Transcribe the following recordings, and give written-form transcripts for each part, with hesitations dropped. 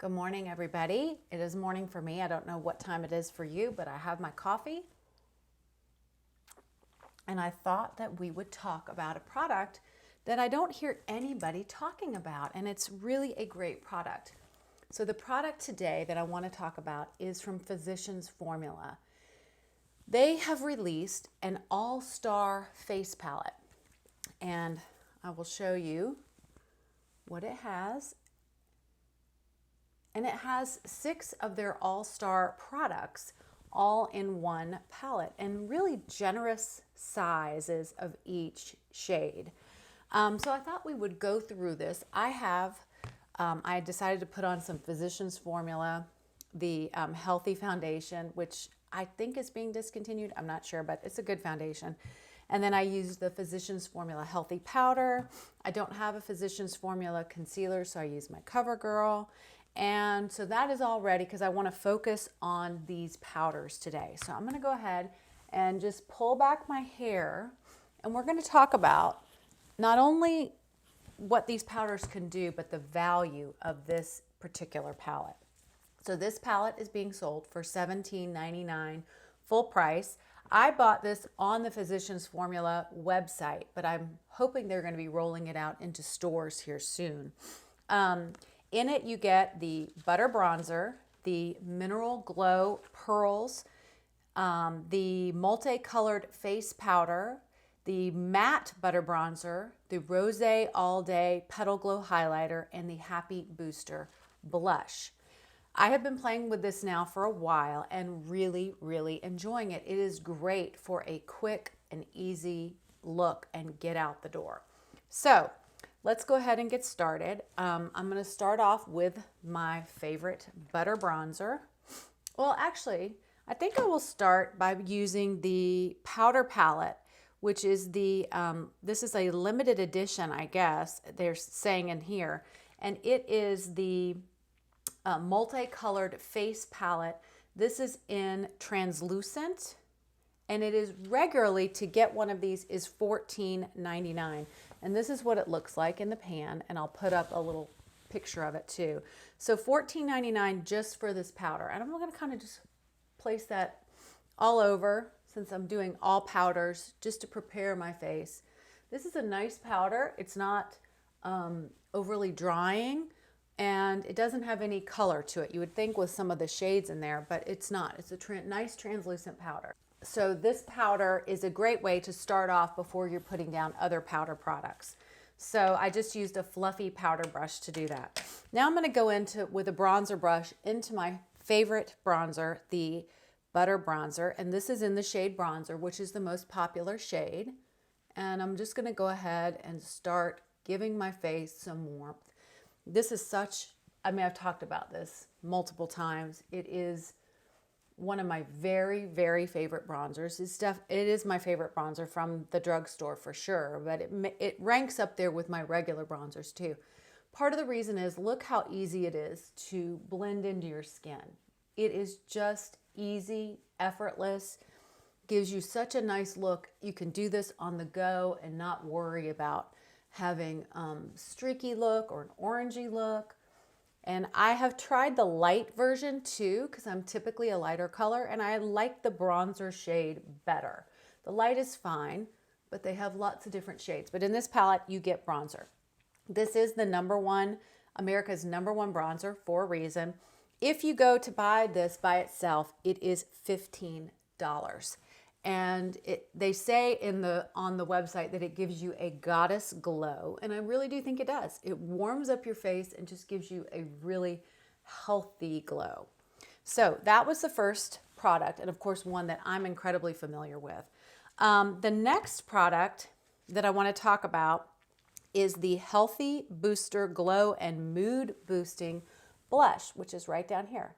Good morning, everybody. It is morning for me. I don't know what time it is for you, but I have my coffee. And I thought that we would talk about a product that I don't hear anybody talking about, and it's really a great product. So the product today that I want to talk about is from Physicians Formula. They have released an all-star face palette, and I will show you what it has. And it has 6 of their all-star products all in one palette and really generous sizes of each shade. So I thought we would go through this. I decided to put on some Physicians Formula, the Healthy Foundation, which I think is being discontinued. I'm not sure, but it's a good foundation. And then I used the Physicians Formula Healthy Powder. I don't have a Physicians Formula concealer, so I use my CoverGirl. And so that is all ready because I want to focus on these powders today. So I'm going to go ahead and just pull back my hair, and we're going to talk about not only what these powders can do, but the value of this particular palette. So this palette is being sold for $17.99 full price. I bought this on the Physicians Formula website, but I'm hoping they're going to be rolling it out into stores here soon. In it, you get the Butter Bronzer, the Mineral Glow Pearls, the Multicolored Face Powder, the Matte Butter Bronzer, the Rosé All Day Petal Glow Highlighter, and the Happy Booster Blush. I have been playing with this now for a while and really, really enjoying it. It is great for a quick and easy look and get out the door. So let's go ahead and get started. I'm going to start off with my favorite Butter Bronzer. Well, actually, I think I will start by using the Powder Palette, which is this is a limited edition, I guess, they're saying in here. And it is the Multicolored Face Palette. This is in translucent, and it is regularly, to get one of these is $14.99. And this is what it looks like in the pan, and I'll put up a little picture of it too. So $14.99 just for this powder. And I'm going to kind of just place that all over since I'm doing all powders just to prepare my face. This is a nice powder. It's not overly drying, and it doesn't have any color to it. You would think with some of the shades in there, but it's not. It's a nice translucent powder. So this powder is a great way to start off before you're putting down other powder products. So I just used a fluffy powder brush to do that. Now I'm going to go with a bronzer brush into my favorite bronzer, the Butter Bronzer. And this is in the shade Bronzer, which is the most popular shade. And I'm just going to go ahead and start giving my face some warmth. This is I've talked about this multiple times. It is one of my very, very favorite bronzers. It is my favorite bronzer from the drugstore for sure, but it ranks up there with my regular bronzers too. Part of the reason is look how easy it is to blend into your skin. It is just easy, effortless, gives you such a nice look. You can do this on the go and not worry about having streaky look or an orangey look. And I have tried the light version too, because I'm typically a lighter color, and I like the bronzer shade better. The light is fine, but they have lots of different shades. But in this palette, you get bronzer. This is the America's #1 bronzer for a reason. If you go to buy this by itself, it is $15. And they say on the website that it gives you a goddess glow, and I really do think it does. It warms up your face and just gives you a really healthy glow. So that was the first product, and of course one that I'm incredibly familiar with. The next product that I want to talk about is the Healthy Booster Glow and Mood Boosting Blush, which is right down here.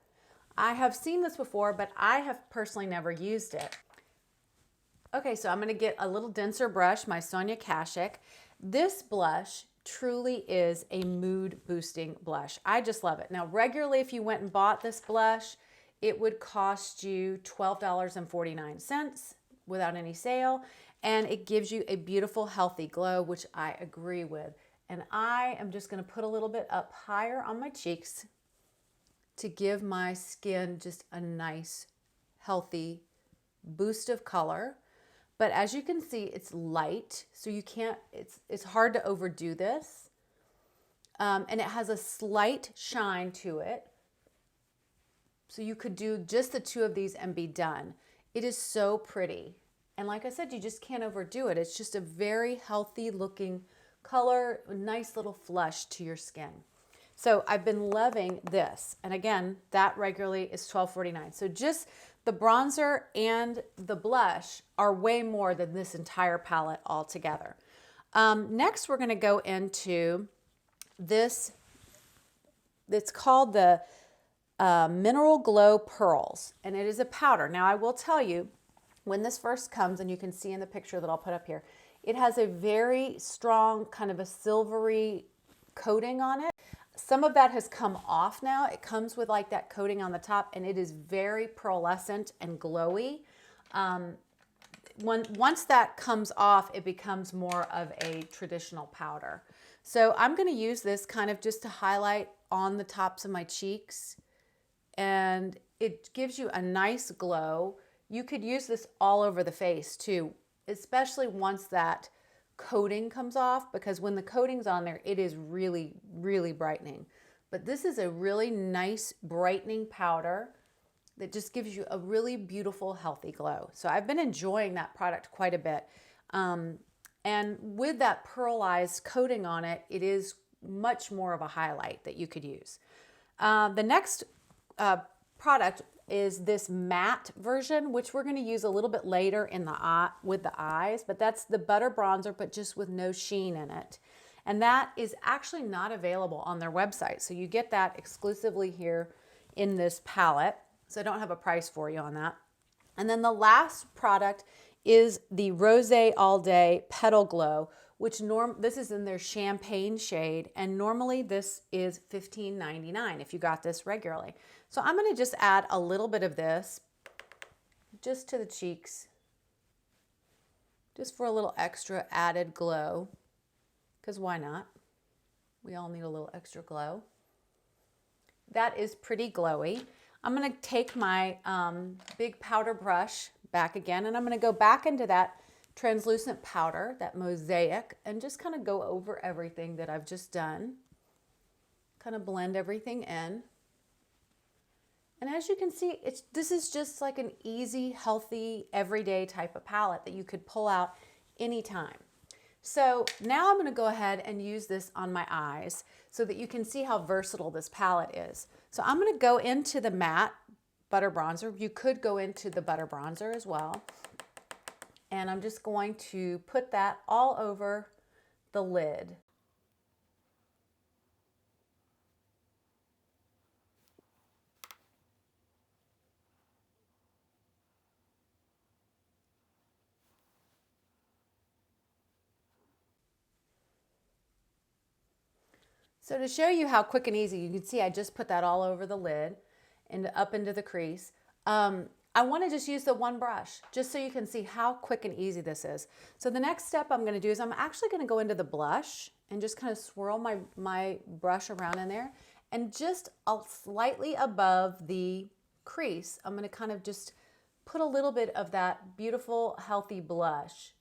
I have seen this before, but I have personally never used it. Okay, so I'm going to get a little denser brush, my Sonia Kashuk. This blush truly is a mood boosting blush. I just love it. Now, regularly, if you went and bought this blush, it would cost you $12.49 without any sale, and it gives you a beautiful, healthy glow, which I agree with. And I am just going to put a little bit up higher on my cheeks. to give my skin just a nice, healthy boost of color. But as you can see, it's light, so you can't, it's hard to overdo this. And it has a slight shine to it. So you could do just the two of these and be done. It is so pretty. And like I said, you just can't overdo it. It's just a very healthy looking color, nice little flush to your skin. So I've been loving this. And again, that regularly is $12.49. So just the bronzer and the blush are way more than this entire palette altogether. Next, we're going to go into this. It's called the Mineral Glow Pearls, and it is a powder. Now, I will tell you, when this first comes, and you can see in the picture that I'll put up here, it has a very strong kind of a silvery coating on it. Some of that has come off now. It comes with like that coating on the top, and it is very pearlescent and glowy. Once that comes off, it becomes more of a traditional powder. So I'm going to use this kind of just to highlight on the tops of my cheeks, and it gives you a nice glow. You could use this all over the face too, especially once that coating comes off, because when the coating's on there, it is really, really brightening. But this is a really nice brightening powder that just gives you a really beautiful, healthy glow. So I've been enjoying that product quite a bit. And with that pearlized coating on it, it is much more of a highlight that you could use. The next product is this matte version, which we're going to use a little bit later in the eye, with the eyes, but that's the butter bronzer, but just with no sheen in it. And that is actually not available on their website. So you get that exclusively here in this palette. So I don't have a price for you on that. And then the last product is the Rosé All Day Petal Glow, which this is in their champagne shade, and normally this is $15.99 if you got this regularly. So I'm going to just add a little bit of this just to the cheeks, just for a little extra added glow, because why not? We all need a little extra glow. That is pretty glowy. I'm going to take my big powder brush back again, and I'm going to go back into that translucent powder, that mosaic, and just kind of go over everything that I've just done. Kind of blend everything in. And as you can see, this is just like an easy, healthy, everyday type of palette that you could pull out anytime. So now I'm going to go ahead and use this on my eyes so that you can see how versatile this palette is. So I'm going to go into the matte butter bronzer. You could go into the butter bronzer as well. And I'm just going to put that all over the lid. So to show you how quick and easy, you can see I just put that all over the lid and up into the crease. I want to just use the one brush just so you can see how quick and easy this is. So the next step I'm going to do is I'm actually going to go into the blush and just kind of swirl my brush around in there, and just slightly above the crease, I'm going to kind of just put a little bit of that beautiful, healthy blush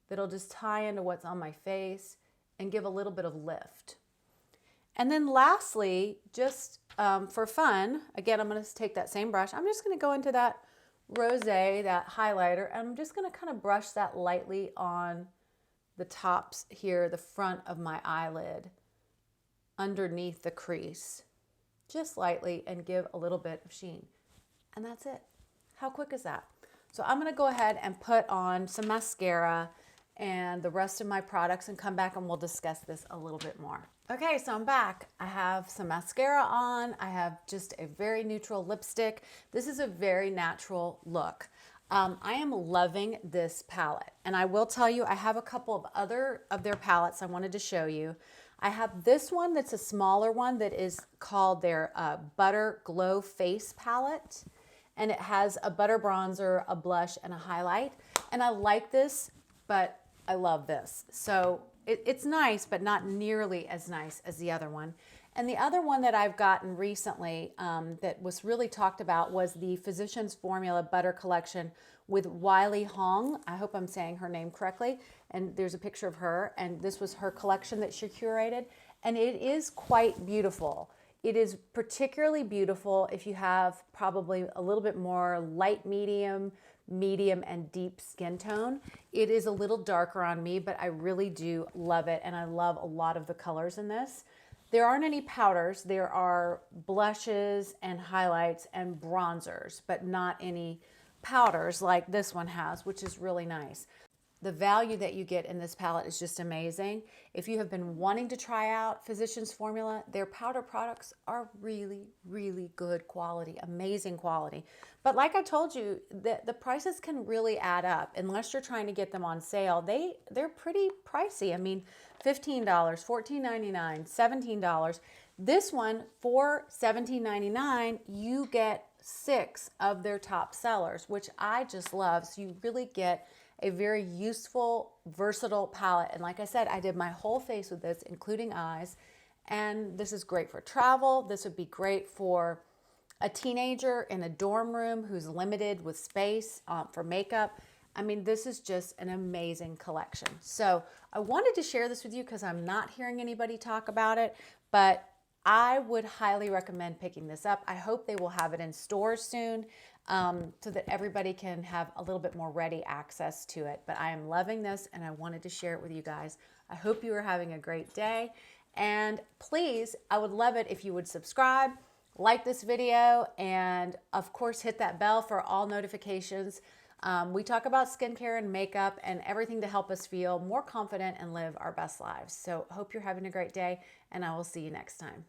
that'll just tie into what's on my face and give a little bit of lift. And then lastly, just for fun, again, I'm going to take that same brush. I'm just going to go into that rosé, that highlighter, and I'm just going to kind of brush that lightly on the tops here, the front of my eyelid, underneath the crease, just lightly, and give a little bit of sheen. And that's it. How quick is that? So I'm going to go ahead and put on some mascara and the rest of my products and come back and we'll discuss this a little bit more. Okay, so I'm back. I have some mascara on. I have just a very neutral lipstick. This is a very natural look. I am loving this palette. And I will tell you, I have a couple of other of their palettes I wanted to show you. I have this one that's a smaller one that is called their Butter Glow Face Palette. And it has a butter bronzer, a blush, and a highlight. And I like this, but I love this. So it's nice, but not nearly as nice as the other one. And the other one that I've gotten recently that was really talked about was the Physicians Formula Butter Collection with Weylie Hoang. I hope I'm saying her name correctly. And there's a picture of her. And this was her collection that she curated. And it is quite beautiful. It is particularly beautiful if you have probably a little bit more light medium, medium, and deep skin tone. It is a little darker on me, but I really do love it. And I love a lot of the colors in this. There aren't any powders. There are blushes and highlights and bronzers, but not any powders like this one has, which is really nice. The value that you get in this palette is just amazing. If you have been wanting to try out Physicians Formula, their powder products are really, really good quality, amazing quality. But like I told you, the prices can really add up. Unless you're trying to get them on sale, they're pretty pricey. I mean, $15, $14.99, $17. This one, for $17.99, you get 6 of their top sellers, which I just love. So you really get a very useful, versatile palette. And like I said, I did my whole face with this, including eyes. And this is great for travel. This would be great for a teenager in a dorm room who's limited with space for makeup. I mean, this is just an amazing collection. So I wanted to share this with you because I'm not hearing anybody talk about it, but I would highly recommend picking this up. I hope they will have it in stores soon so that everybody can have a little bit more ready access to it. But I am loving this and I wanted to share it with you guys. I hope you are having a great day. And please, I would love it if you would subscribe, like this video, and of course hit that bell for all notifications. We talk about skincare and makeup and everything to help us feel more confident and live our best lives. So I hope you're having a great day, and I will see you next time.